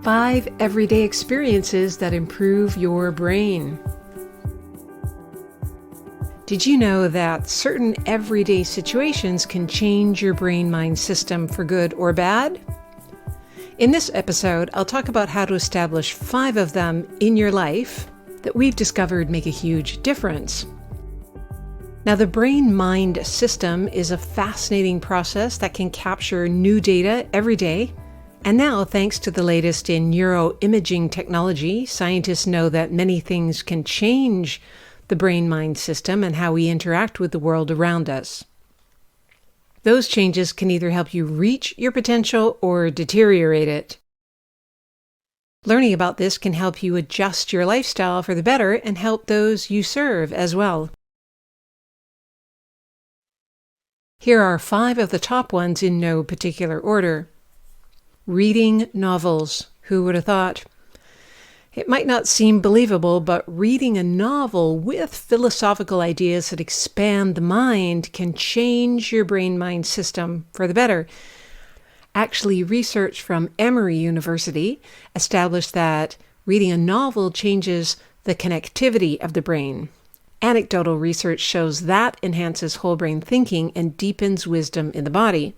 5 everyday experiences that improve your brain. Did you know that certain everyday situations can change your brain-mind system for good or bad? In this episode, I'll talk about how to establish 5 of them in your life that we've discovered make a huge difference. Now, the brain-mind system is a fascinating process that can capture new data every day. And now, thanks to the latest in neuroimaging technology, scientists know that many things can change the brain-mind system and how we interact with the world around us. Those changes can either help you reach your potential or deteriorate it. Learning about this can help you adjust your lifestyle for the better and help those you serve as well. Here are 5 of the top ones in no particular order. Reading novels. Who would have thought? It might not seem believable, but reading a novel with philosophical ideas that expand the mind can change your brain-mind system for the better. Actually, research from Emory University established that reading a novel changes the connectivity of the brain. Anecdotal research shows that enhances whole brain thinking and deepens wisdom in the body.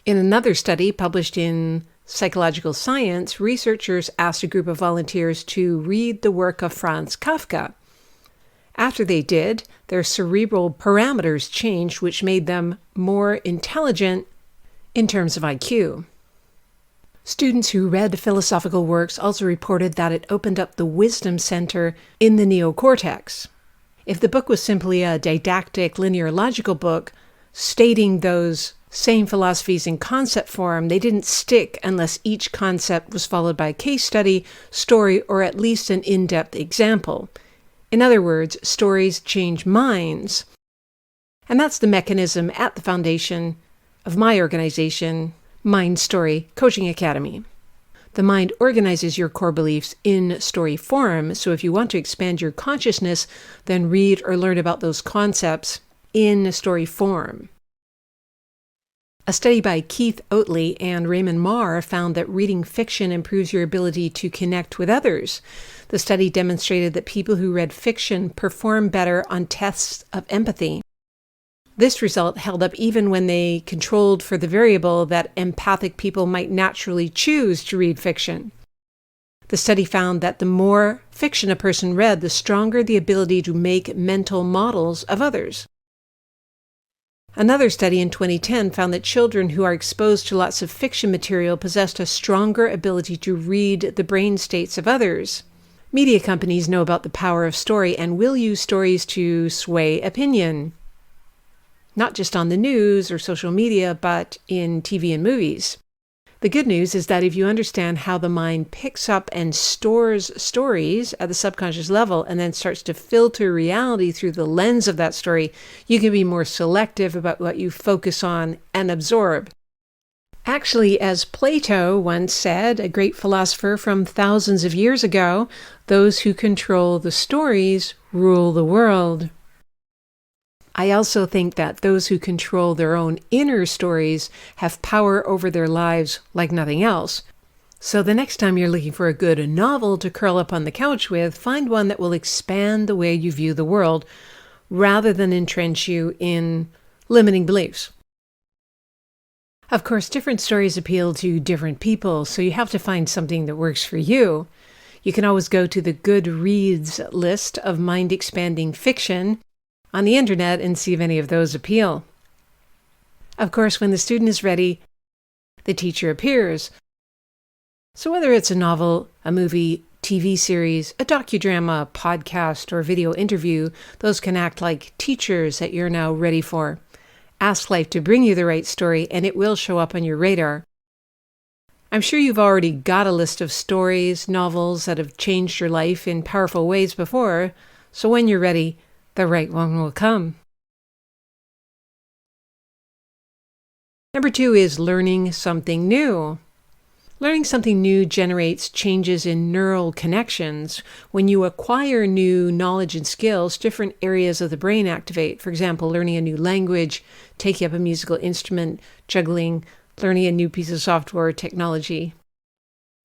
In another study published in Psychological Science, researchers asked a group of volunteers to read the work of Franz Kafka. After they did, their cerebral parameters changed, which made them more intelligent in terms of IQ. Students who read philosophical works also reported that it opened up the wisdom center in the neocortex. If the book was simply a didactic linear logical book stating those same philosophies in concept form, they didn't stick unless each concept was followed by a case study, story, or at least an in-depth example. In other words, stories change minds. And that's the mechanism at the foundation of my organization, MINDSTORY Coaching Academy. The mind organizes your core beliefs in story form, so if you want to expand your consciousness, then read or learn about those concepts in story form. A study by Keith Oatley and Raymond Marr found that reading fiction improves your ability to connect with others. The study demonstrated that people who read fiction perform better on tests of empathy. This result held up even when they controlled for the variable that empathic people might naturally choose to read fiction. The study found that the more fiction a person read, the stronger the ability to make mental models of others. Another study in 2010 found that children who are exposed to lots of fiction material possessed a stronger ability to read the brain states of others. Media companies know about the power of story and will use stories to sway opinion. Not just on the news or social media, but in TV and movies. The good news is that if you understand how the mind picks up and stores stories at the subconscious level and then starts to filter reality through the lens of that story, you can be more selective about what you focus on and absorb. Actually, as Plato once said, a great philosopher from thousands of years ago, those who control the stories rule the world. I also think that those who control their own inner stories have power over their lives like nothing else. So the next time you're looking for a good novel to curl up on the couch with, find one that will expand the way you view the world, rather than entrench you in limiting beliefs. Of course, different stories appeal to different people, so you have to find something that works for you. You can always go to the Goodreads list of mind-expanding fiction on the internet and see if any of those appeal. Of course, when the student is ready, the teacher appears. So whether it's a novel, a movie, TV series, a docudrama, podcast, or video interview, those can act like teachers that you're now ready for. Ask life to bring you the right story, and it will show up on your radar. I'm sure you've already got a list of stories, novels that have changed your life in powerful ways before, so when you're ready, the right one will come. Number 2 is learning something new. Learning something new generates changes in neural connections. When you acquire new knowledge and skills, different areas of the brain activate. For example, learning a new language, taking up a musical instrument, juggling, learning a new piece of software or technology.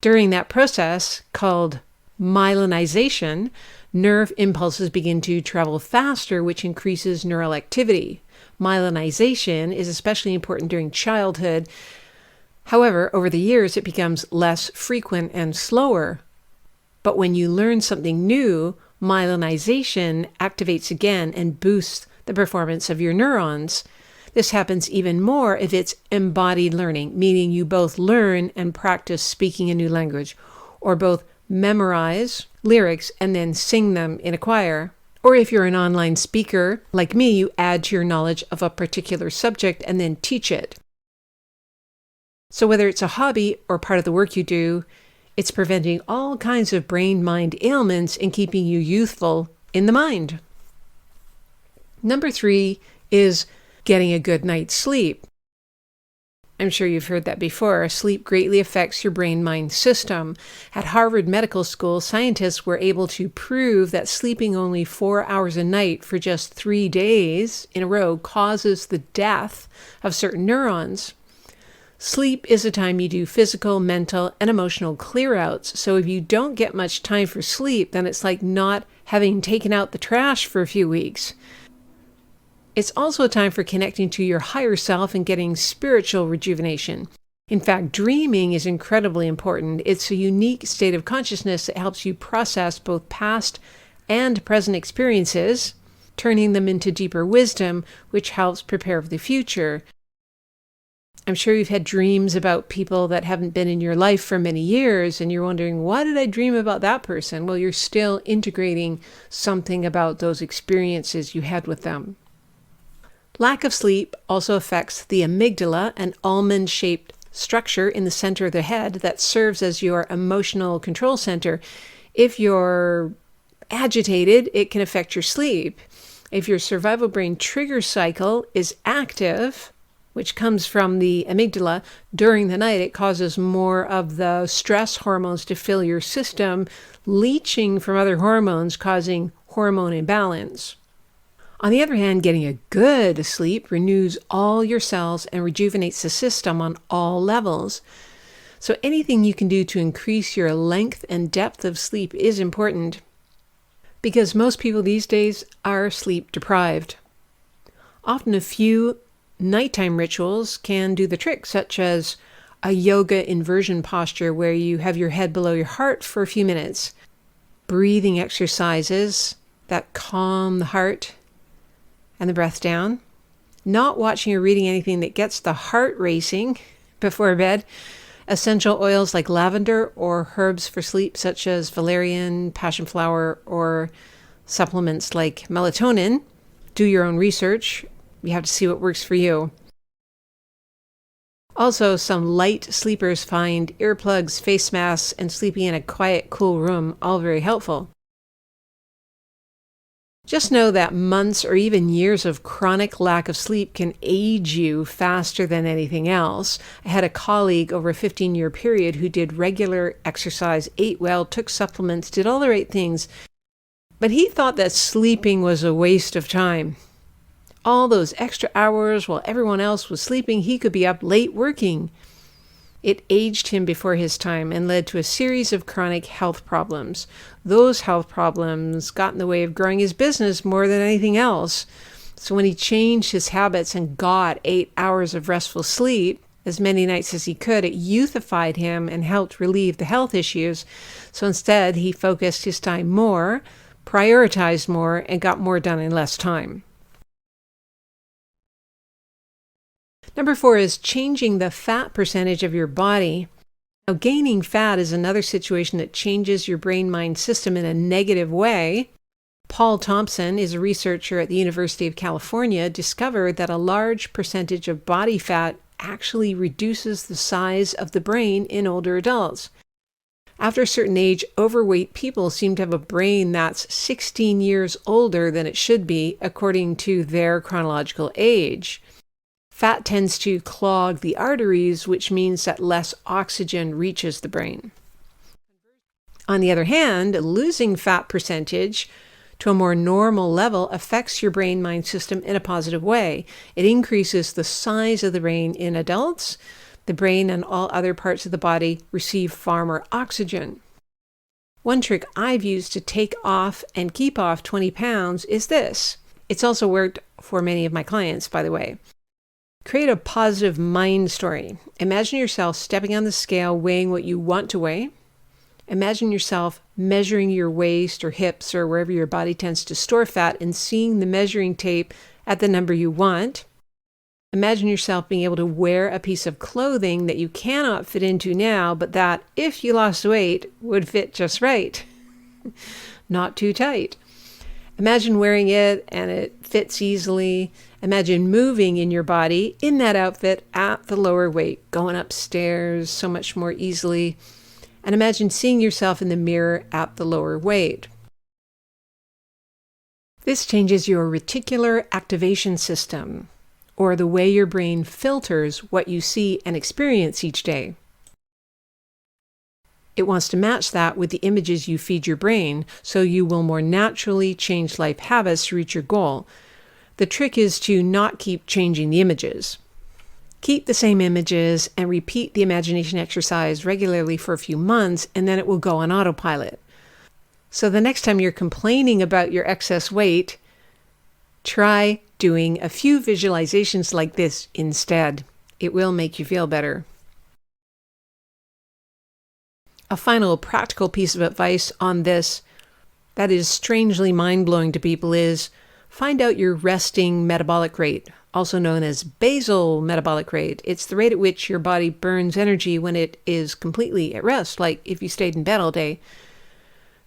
During that process, called myelinization, nerve impulses begin to travel faster, which increases neural activity. Myelinization is especially important during childhood. However, over the years, it becomes less frequent and slower. But when you learn something new, myelinization activates again and boosts the performance of your neurons. This happens even more if it's embodied learning, meaning you both learn and practice speaking a new language, or both memorize lyrics and then sing them in a choir. Or if you're an online speaker, like me, you add to your knowledge of a particular subject and then teach it. So whether it's a hobby or part of the work you do, it's preventing all kinds of brain-mind ailments and keeping you youthful in the mind. Number 3 is getting a good night's sleep. I'm sure you've heard that before. Sleep greatly affects your brain-mind system. At Harvard Medical School, scientists were able to prove that sleeping only 4 hours a night for just 3 days in a row causes the death of certain neurons. Sleep is a time you do physical, mental, and emotional clear-outs. So if you don't get much time for sleep, then it's like not having taken out the trash for a few weeks. It's also a time for connecting to your higher self and getting spiritual rejuvenation. In fact, dreaming is incredibly important. It's a unique state of consciousness that helps you process both past and present experiences, turning them into deeper wisdom, which helps prepare for the future. I'm sure you've had dreams about people that haven't been in your life for many years, and you're wondering, why did I dream about that person? Well, you're still integrating something about those experiences you had with them. Lack of sleep also affects the amygdala, an almond-shaped structure in the center of the head that serves as your emotional control center. If you're agitated, it can affect your sleep. If your survival brain trigger cycle is active, which comes from the amygdala, during the night, it causes more of the stress hormones to fill your system, leaching from other hormones, causing hormone imbalance. On the other hand, getting a good sleep renews all your cells and rejuvenates the system on all levels. So anything you can do to increase your length and depth of sleep is important, because most people these days are sleep deprived. Often a few nighttime rituals can do the trick, such as a yoga inversion posture where you have your head below your heart for a few minutes, breathing exercises that calm the heart and the breath down, not watching or reading anything that gets the heart racing before bed, essential oils like lavender or herbs for sleep such as valerian, passion flower, or supplements like melatonin. Do your own research. You have to see what works for you. Also, some light sleepers find earplugs, face masks, and sleeping in a quiet, cool room all very helpful. Just know that months or even years of chronic lack of sleep can age you faster than anything else. I had a colleague over a 15-year period who did regular exercise, ate well, took supplements, did all the right things, but he thought that sleeping was a waste of time. All those extra hours while everyone else was sleeping, he could be up late working. It aged him before his time and led to a series of chronic health problems. Those health problems got in the way of growing his business more than anything else. So when he changed his habits and got 8 hours of restful sleep, as many nights as he could, it youthified him and helped relieve the health issues. So instead, he focused his time more, prioritized more, and got more done in less time. Number 4 is changing the fat percentage of your body. Now, gaining fat is another situation that changes your brain-mind system in a negative way. Paul Thompson is a researcher at the University of California, discovered that a large percentage of body fat actually reduces the size of the brain in older adults. After a certain age, overweight people seem to have a brain that's 16 years older than it should be, according to their chronological age. Fat tends to clog the arteries, which means that less oxygen reaches the brain. On the other hand, losing fat percentage to a more normal level affects your brain-mind system in a positive way. It increases the size of the brain in adults, the brain and all other parts of the body receive far more oxygen. One trick I've used to take off and keep off 20 pounds is this. It's also worked for many of my clients, by the way. Create a positive mind story. Imagine yourself stepping on the scale, weighing what you want to weigh. Imagine yourself measuring your waist or hips or wherever your body tends to store fat and seeing the measuring tape at the number you want. Imagine yourself being able to wear a piece of clothing that you cannot fit into now, but that, if you lost weight, would fit just right. Not too tight. Imagine wearing it and it fits easily. Imagine moving in your body in that outfit at the lower weight, going upstairs so much more easily. And imagine seeing yourself in the mirror at the lower weight. This changes your reticular activation system, or the way your brain filters what you see and experience each day. It wants to match that with the images you feed your brain, so you will more naturally change life habits to reach your goal. The trick is to not keep changing the images. Keep the same images and repeat the imagination exercise regularly for a few months, and then it will go on autopilot. So the next time you're complaining about your excess weight, try doing a few visualizations like this instead. It will make you feel better. A final practical piece of advice on this that is strangely mind-blowing to people is find out your resting metabolic rate, also known as basal metabolic rate. It's the rate at which your body burns energy when it is completely at rest, like if you stayed in bed all day.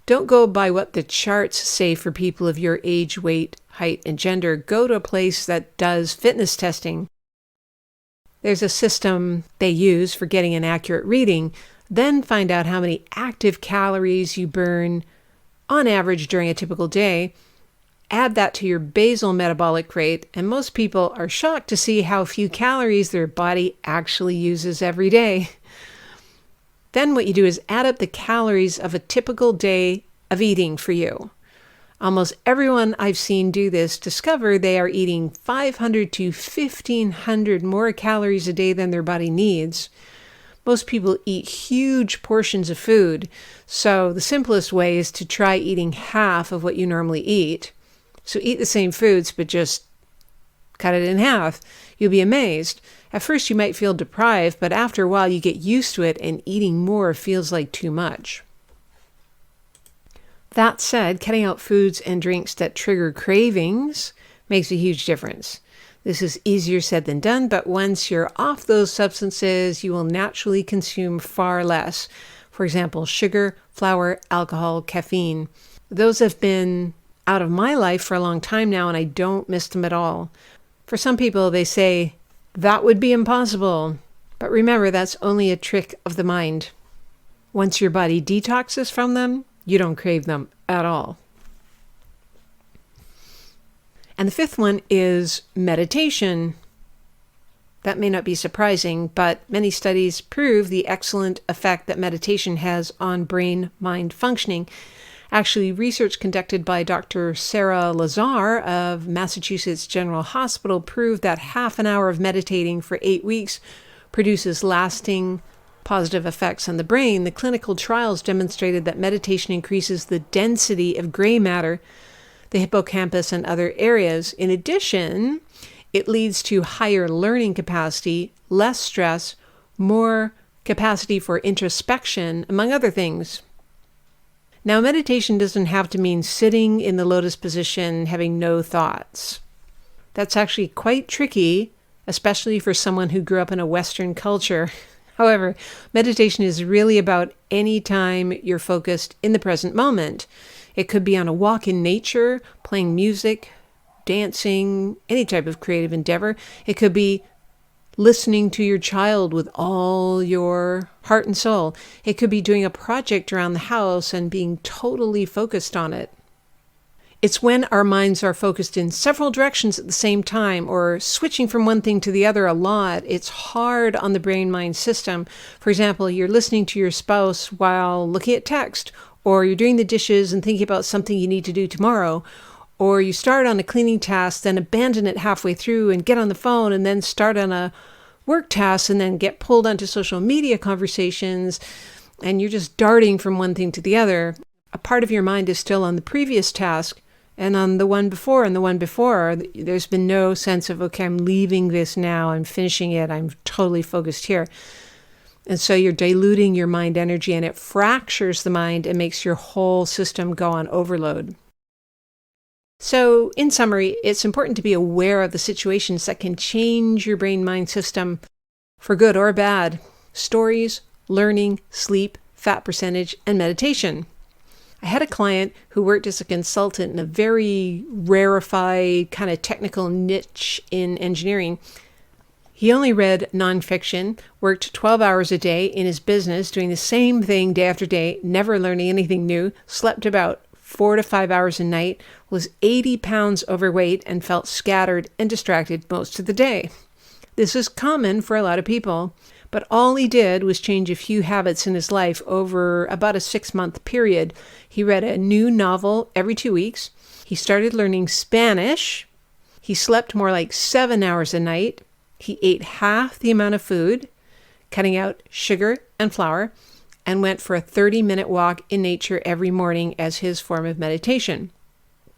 Don't go by what the charts say for people of your age, weight, height, and gender. Go to a place that does fitness testing. There's a system they use for getting an accurate reading. Then find out how many active calories you burn on average during a typical day. Add that to your basal metabolic rate, and most people are shocked to see how few calories their body actually uses every day. Then what you do is add up the calories of a typical day of eating for you. Almost everyone I've seen do this discover they are eating 500 to 1,500 more calories a day than their body needs. Most people eat huge portions of food, so the simplest way is to try eating half of what you normally eat. So eat the same foods, but just cut it in half. You'll be amazed. At first you might feel deprived, but after a while you get used to it and eating more feels like too much. That said, cutting out foods and drinks that trigger cravings makes a huge difference. This is easier said than done, but once you're off those substances, you will naturally consume far less. For example, sugar, flour, alcohol, caffeine. Those have been out of my life for a long time now, and I don't miss them at all. For some people, they say, that would be impossible. But remember, that's only a trick of the mind. Once your body detoxes from them, you don't crave them at all. And the fifth one is meditation. That may not be surprising, but many studies prove the excellent effect that meditation has on brain-mind functioning. Actually, research conducted by Dr. Sarah Lazar of Massachusetts General Hospital proved that half an hour of meditating for 8 weeks produces lasting positive effects on the brain. The clinical trials demonstrated that meditation increases the density of gray matter, the hippocampus, and other areas. In addition, it leads to higher learning capacity, less stress, more capacity for introspection, among other things. Now, meditation doesn't have to mean sitting in the lotus position, having no thoughts. That's actually quite tricky, especially for someone who grew up in a Western culture. However, meditation is really about any time you're focused in the present moment. It could be on a walk in nature, playing music, dancing, any type of creative endeavor. It could be listening to your child with all your heart and soul. It could be doing a project around the house and being totally focused on it. It's when our minds are focused in several directions at the same time, or switching from one thing to the other a lot. It's hard on the brain-mind system. For example, you're listening to your spouse while looking at text, or you're doing the dishes and thinking about something you need to do tomorrow, or you start on a cleaning task, then abandon it halfway through and get on the phone and then start on a work tasks and then get pulled onto social media conversations and you're just darting from one thing to the other, a part of your mind is still on the previous task and on the one before and the one before. There's been no sense of, okay, I'm leaving this now, I'm finishing it, I'm totally focused here. And so you're diluting your mind energy and it fractures the mind and makes your whole system go on overload. So in summary, it's important to be aware of the situations that can change your brain-mind system for good or bad. Stories, learning, sleep, fat percentage, and meditation. I had a client who worked as a consultant in a very rarefied kind of technical niche in engineering. He only read nonfiction, worked 12 hours a day in his business, doing the same thing day after day, never learning anything new, slept about 4 to 5 hours a night, was 80 pounds overweight, and felt scattered and distracted most of the day. This is common for a lot of people, but all he did was change a few habits in his life over about a 6-month period. He read a new novel every 2 weeks. He started learning Spanish. He slept more like 7 hours a night. He ate half the amount of food, cutting out sugar and flour, and went for a 30-minute walk in nature every morning as his form of meditation.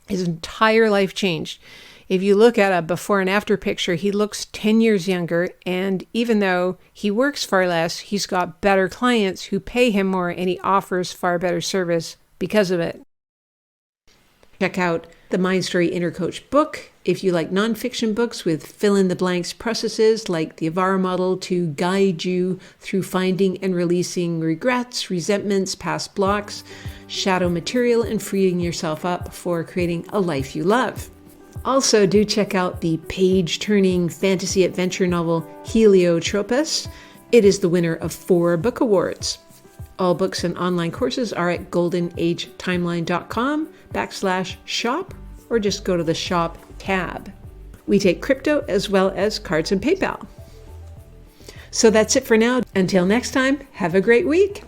His entire life changed. If you look at a before and after picture, he looks 10 years younger, and even though he works far less, he's got better clients who pay him more, and he offers far better service because of it. Check out the MINDSTORY Inner Coach book if you like nonfiction books with fill-in-the-blanks processes like the Avara model to guide you through finding and releasing regrets, resentments, past blocks, shadow material, and freeing yourself up for creating a life you love. Also, do check out the page-turning fantasy adventure novel HELIO TROPEZ. It is the winner of 4 book awards. All books and online courses are at goldenagetimeline.com/shop, or just go to the shop tab. We take crypto as well as cards and PayPal. So that's it for now. Until next time, have a great week.